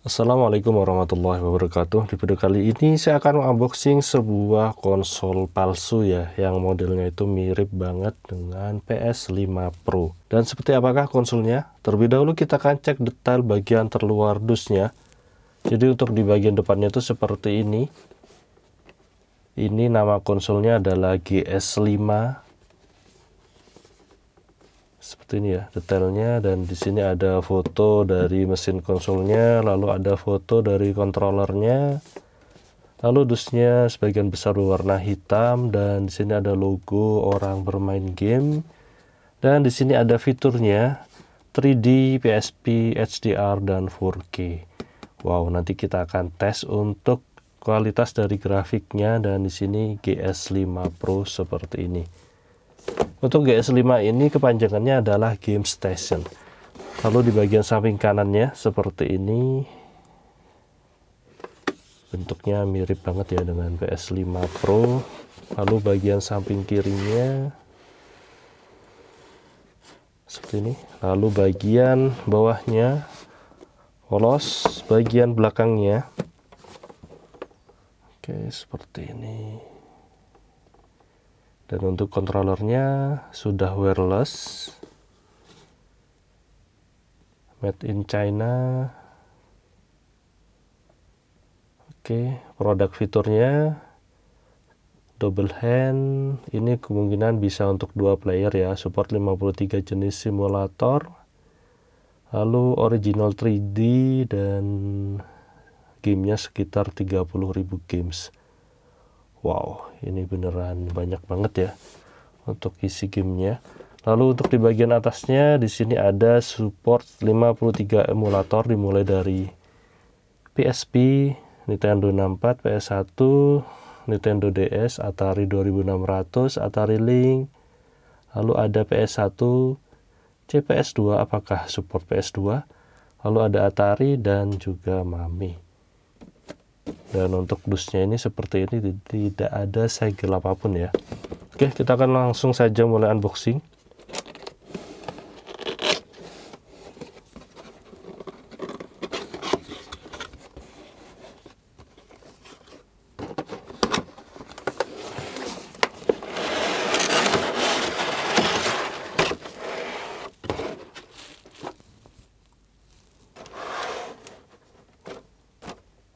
Assalamualaikum warahmatullahi wabarakatuh. Di video kali ini saya akan unboxing sebuah konsol palsu ya, yang modelnya itu mirip banget dengan PS5 Pro. Dan seperti apakah konsolnya? Terlebih dahulu kita akan cek detail bagian terluar dusnya. Jadi untuk di bagian depannya itu seperti ini. Ini nama konsolnya adalah GS5. Seperti ini ya detailnya, dan di sini ada foto dari mesin konsolnya, lalu ada foto dari kontrolernya, lalu dusnya sebagian besar berwarna hitam, dan di sini ada logo orang bermain game, dan di sini ada fiturnya 3D, PSP, HDR, dan 4K. Wow, nanti kita akan tes untuk kualitas dari grafiknya, dan di sini GS5 Pro seperti ini. Untuk GS5 ini kepanjangannya adalah Game Station. Lalu di bagian samping kanannya seperti ini. Bentuknya mirip banget ya dengan PS5 Pro. Lalu bagian samping kirinya seperti ini. Lalu bagian bawahnya polos, bagian belakangnya oke seperti ini. Dan untuk kontrolernya sudah wireless, made in China. Oke, produk fiturnya double hand. Ini kemungkinan bisa untuk 2 player ya, support 53 jenis simulator. Lalu original 3D dan gamenya sekitar 30.000 games. Wow, ini beneran banyak banget ya untuk isi gamenya. Lalu untuk di bagian atasnya di sini ada support 53 emulator dimulai dari PSP, Nintendo 64, PS1, Nintendo DS, Atari 2600, Atari Lynx. Lalu ada PS1, CPS2, apakah support PS2? Lalu ada Atari dan juga Mami. Dan untuk dusnya ini seperti ini, tidak ada segel apapun ya. Oke, kita akan langsung saja mulai unboxing.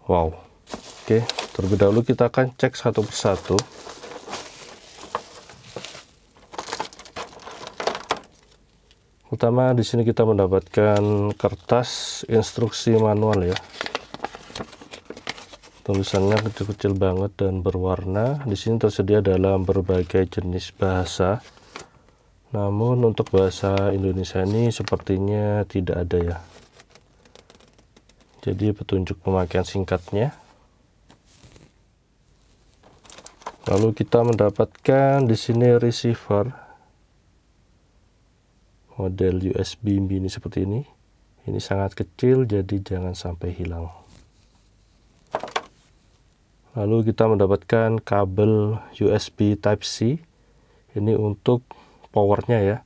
Wow. Oke, terlebih dahulu kita akan cek satu persatu. Pertama di sini kita mendapatkan kertas instruksi manual ya. Tulisannya kecil-kecil banget dan berwarna. Di sini tersedia dalam berbagai jenis bahasa. Namun untuk bahasa Indonesia ini sepertinya tidak ada ya. Jadi petunjuk pemakaian singkatnya. Lalu kita mendapatkan di sini receiver model USB mini seperti ini. Ini sangat kecil jadi jangan sampai hilang. Lalu kita mendapatkan kabel USB Type-C. Ini untuk powernya ya.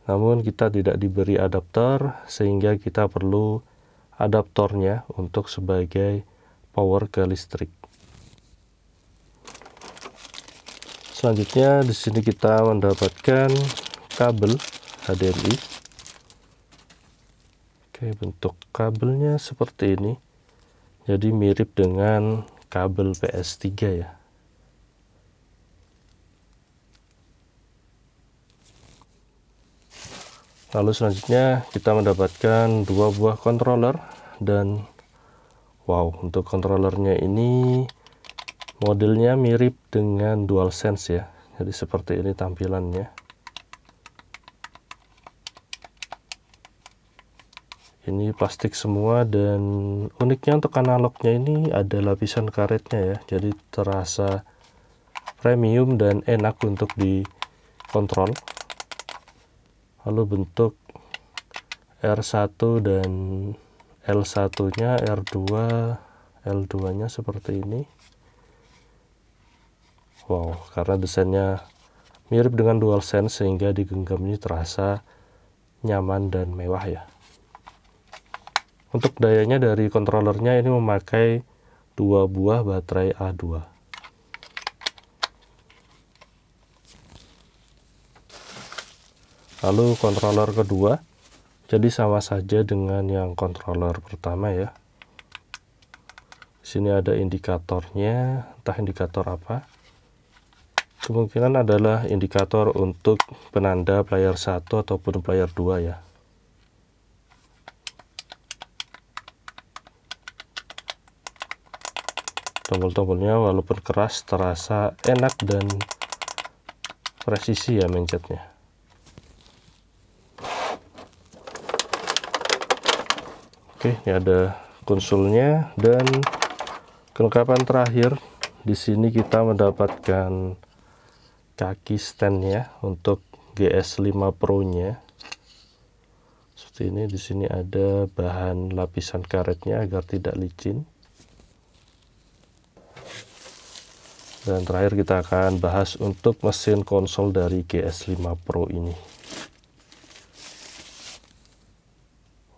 Namun kita tidak diberi adapter sehingga kita perlu adaptornya untuk sebagai power ke listrik. Selanjutnya di sini kita mendapatkan kabel HDMI. Oke, bentuk kabelnya seperti ini. Jadi mirip dengan kabel PS3 ya. Lalu selanjutnya kita mendapatkan 2 buah controller, dan wow, untuk kontrolernya ini modelnya mirip dengan DualSense ya. Jadi seperti ini tampilannya. Ini plastik semua, dan uniknya untuk analognya ini ada lapisan karetnya ya. Jadi terasa premium dan enak untuk dikontrol. Lalu bentuk R1 dan L1-nya, R2, L2-nya seperti ini. Wow, karena desainnya mirip dengan DualSense sehingga digenggam ini terasa nyaman dan mewah ya. Untuk dayanya dari kontrolernya ini memakai 2 buah baterai A2. Lalu controller kedua, jadi sama saja dengan yang controller pertama ya. Di sini ada indikatornya, entah indikator apa. Kemungkinan adalah indikator untuk penanda player 1 ataupun player 2 ya. Tombol-tombolnya walaupun keras terasa enak dan presisi ya mencetnya. Oke, ini ada konsolnya dan kelengkapan terakhir. Di sini kita mendapatkan kaki standnya untuk GS5 Pro-nya. Seperti ini, di sini ada bahan lapisan karetnya agar tidak licin. Dan terakhir kita akan bahas untuk mesin konsol dari GS5 Pro ini.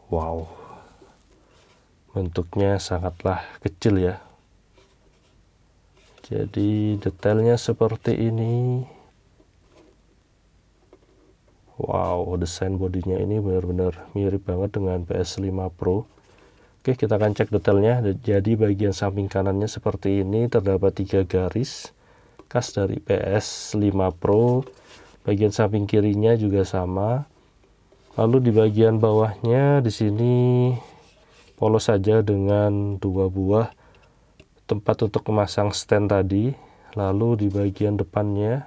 Wow, bentuknya sangatlah kecil ya. Jadi detailnya seperti ini. Wow, desain bodinya ini benar-benar mirip banget dengan PS5 Pro. Oke, kita akan cek detailnya. Jadi bagian samping kanannya seperti ini, terdapat 3 garis khas dari PS5 Pro. Bagian samping kirinya juga sama. Lalu di bagian bawahnya di sini polos saja dengan 2 buah tempat untuk memasang stand tadi. Lalu di bagian depannya,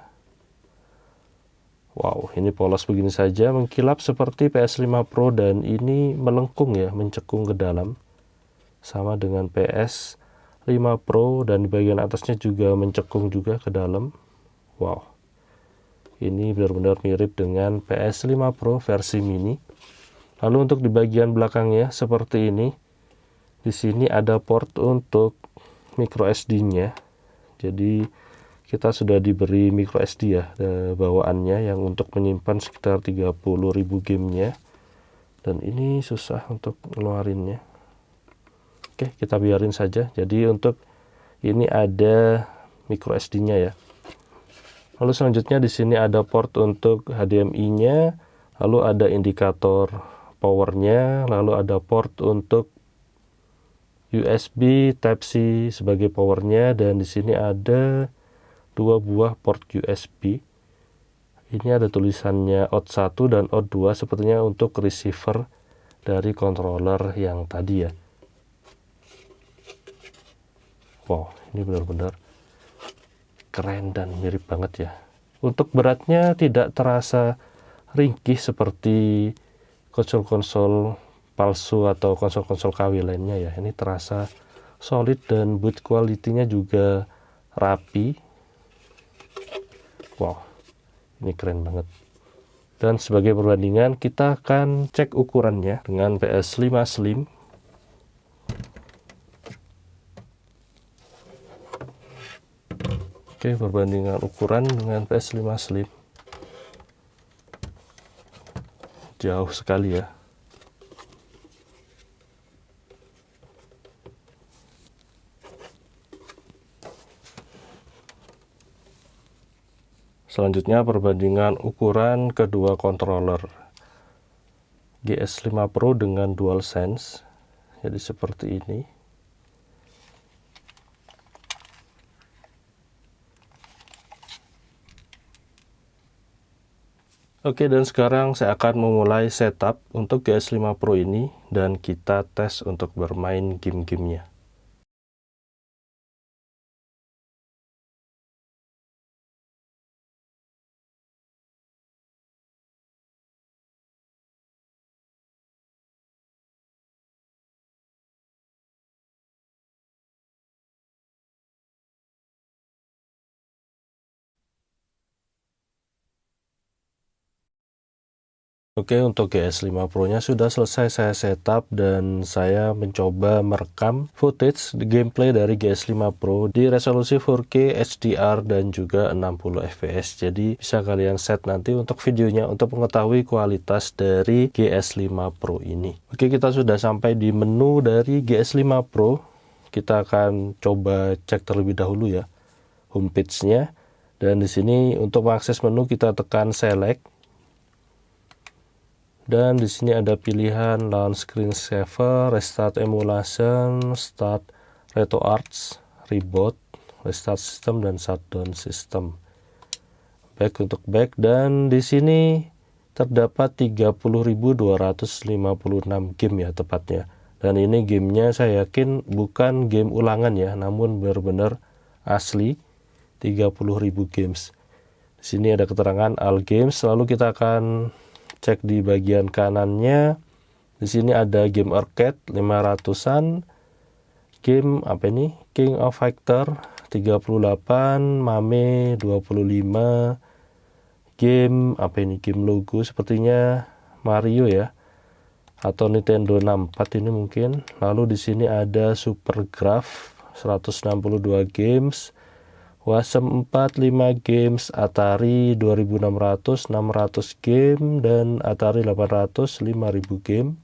wow, ini polos begini saja, mengkilap seperti PS5 Pro dan ini melengkung ya, mencekung ke dalam. Sama dengan PS5 Pro dan di bagian atasnya juga mencekung juga ke dalam. Wow, ini benar-benar mirip dengan PS5 Pro versi mini. Lalu untuk di bagian belakangnya seperti ini. Di sini ada port untuk micro SD-nya. Jadi kita sudah diberi micro SD ya bawaannya yang untuk menyimpan sekitar 30.000 gamenya. Dan ini susah untuk ngeluarinnya. Oke, kita biarin saja. Jadi untuk ini ada micro SD-nya ya. Lalu selanjutnya di sini ada port untuk HDMI-nya, lalu ada indikator powernya, lalu ada port untuk USB Type-C sebagai powernya, dan di sini ada 2 buah port USB. Ini ada tulisannya OUT1 dan OUT2, sepertinya untuk receiver dari controller yang tadi ya. Wow, ini benar-benar keren dan mirip banget ya. Untuk beratnya tidak terasa ringkih seperti konsol-konsol palsu atau konsol-konsol KW lainnya ya. Ini terasa solid dan build quality-nya juga rapi. Wow, ini keren banget. Dan sebagai perbandingan kita akan cek ukurannya dengan PS5 Slim. Oke, perbandingan ukuran dengan PS5 Slim. Jauh sekali ya. Selanjutnya perbandingan ukuran kedua controller GS5 Pro dengan DualSense. Jadi seperti ini. Oke, dan sekarang saya akan memulai setup untuk GS5 Pro ini dan kita tes untuk bermain game-gamenya. Oke, untuk GS5 Pro-nya sudah selesai saya setup dan saya mencoba merekam footage gameplay dari GS5 Pro di resolusi 4K HDR dan juga 60 fps. Jadi bisa kalian set nanti untuk videonya untuk mengetahui kualitas dari GS5 Pro ini. Oke, kita sudah sampai di menu dari GS5 Pro. Kita akan coba cek terlebih dahulu ya homepage-nya. Dan di sini untuk mengakses menu kita tekan select. Dan di sini ada pilihan launch screensaver, restart emulation, start RetroArch, reboot, restart system dan shutdown system. Back untuk back, dan di sini terdapat 30.256 game ya tepatnya. Dan ini gamenya saya yakin bukan game ulangan ya, namun benar-benar asli 30.000 games. Di sini ada keterangan all games, lalu kita akan cek di bagian kanannya. Di sini ada game arcade 500-an, game apa ini? King of Fighter 38, Mame 25, game apa ini? Game logo sepertinya Mario ya, atau Nintendo 64 ini mungkin. Lalu di sini ada Super Graph 162 games, Wasm 4 5 games, Atari 2600 600 game, dan Atari 800 5000 game,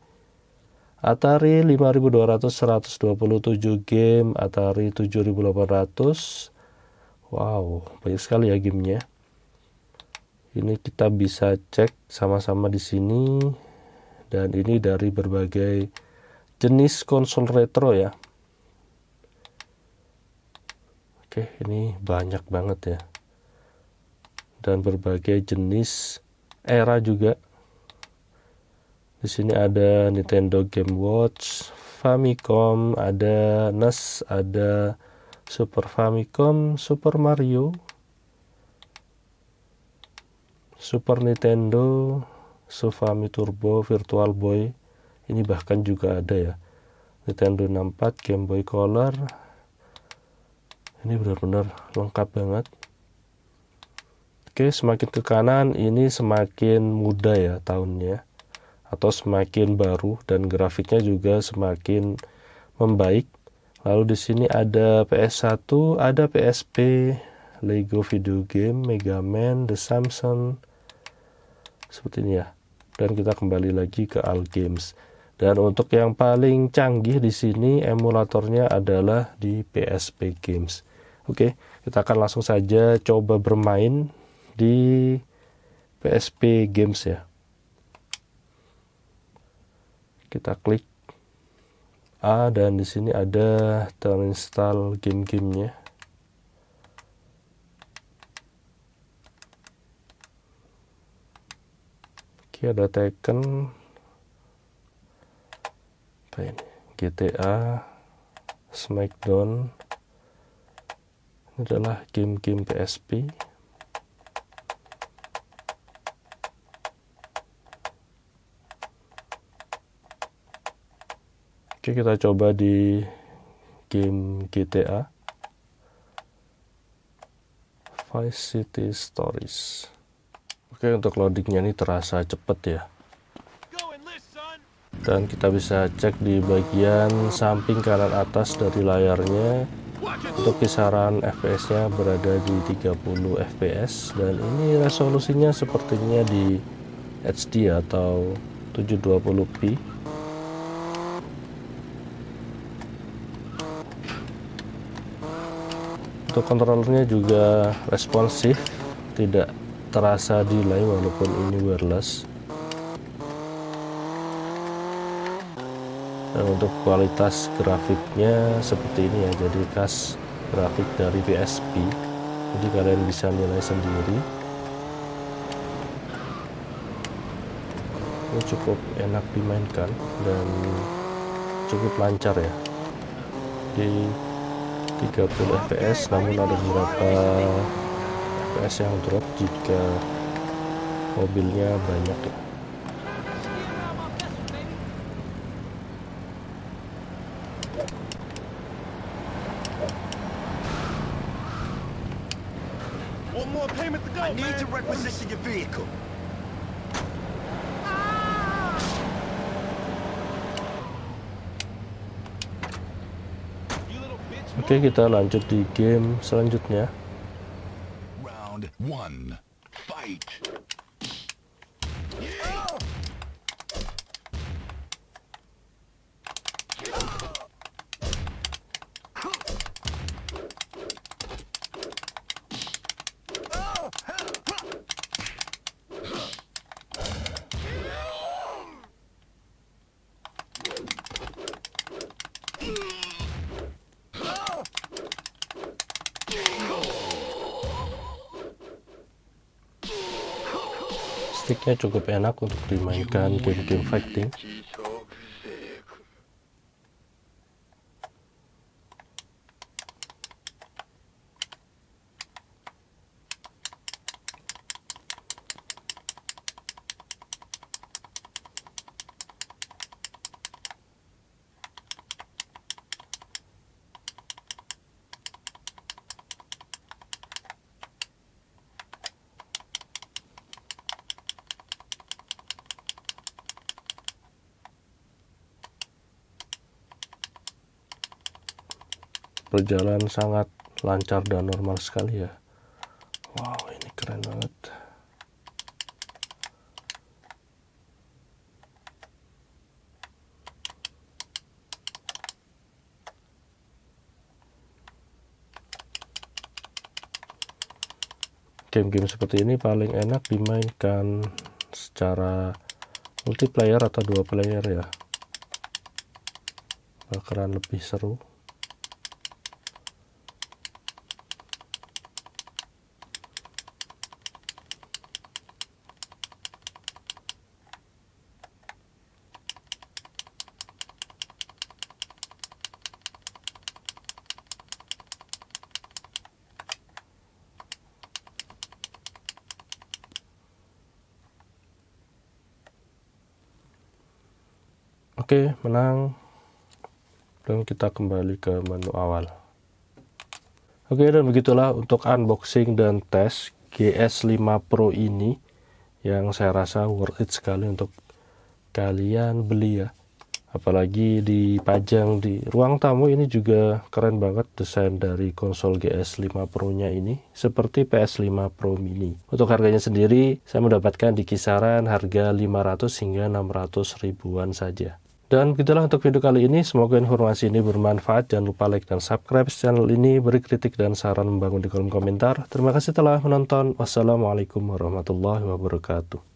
Atari 5200 127 game, Atari 7800. Wow, banyak sekali ya gamenya. Ini kita bisa cek sama-sama di sini, dan ini dari berbagai jenis konsol retro ya. Oke, ini banyak banget ya, dan berbagai jenis era juga. Di sini ada Nintendo Game Watch, Famicom, ada NES, ada Super Famicom, Super Mario, Super Nintendo, Sufami Turbo, Virtual Boy. Ini bahkan juga ada ya, Nintendo 64, Game Boy Color. Ini benar-benar lengkap banget. Oke, semakin ke kanan ini semakin muda ya tahunnya, atau semakin baru, dan grafiknya juga semakin membaik. Lalu di sini ada PS1, ada PSP, Lego Video Game, Mega Man, The Simpsons, seperti ini ya. Dan kita kembali lagi ke All Games. Dan untuk yang paling canggih di sini emulatornya adalah di PSP Games. Oke, kita akan langsung saja coba bermain di PSP Games ya. Kita klik A, dan di sini ada terinstall game-gamenya. Oke, ada Tekken, apa ini? GTA, Smackdown. Ini adalah game-game PSP. Oke, kita coba di game GTA Vice City Stories. Oke, untuk loadingnya ini terasa cepet ya. Dan kita bisa cek di bagian samping kanan atas dari layarnya. Untuk kisaran fps-nya berada di 30 fps, dan ini resolusinya sepertinya di HD atau 720p. Untuk kontrolernya juga responsif, tidak terasa delay walaupun ini wireless. Dan untuk kualitas grafiknya seperti ini ya, jadi khas grafik dari PSP, jadi kalian bisa nilai sendiri. Ini cukup enak dimainkan dan cukup lancar ya di 30 fps, namun ada beberapa fps yang drop jika mobilnya banyak ya. One more payment to go, I need to requisition your vehicle. Oke, kita lanjut di game selanjutnya. Round 1. Fight. Sticknya cukup enak untuk dimainkan game-game fighting. Berjalan sangat lancar dan normal sekali ya. Wow, ini keren banget. Game-game seperti ini paling enak dimainkan secara multiplayer atau dua player ya, bakalan lebih seru. Oke, menang. Dan kita kembali ke menu awal. Oke, dan begitulah untuk unboxing dan tes GS5 Pro ini, yang saya rasa worth it sekali untuk kalian beli ya. Apalagi dipajang di ruang tamu, ini juga keren banget desain dari konsol GS5 Pro nya ini, seperti PS5 Pro Mini. Untuk harganya sendiri saya mendapatkan di kisaran harga 500 hingga 600 ribuan saja. Dan begitulah untuk video kali ini, semoga informasi ini bermanfaat. Jangan lupa like dan subscribe channel ini, beri kritik dan saran membangun di kolom komentar. Terima kasih telah menonton. Wassalamualaikum warahmatullahi wabarakatuh.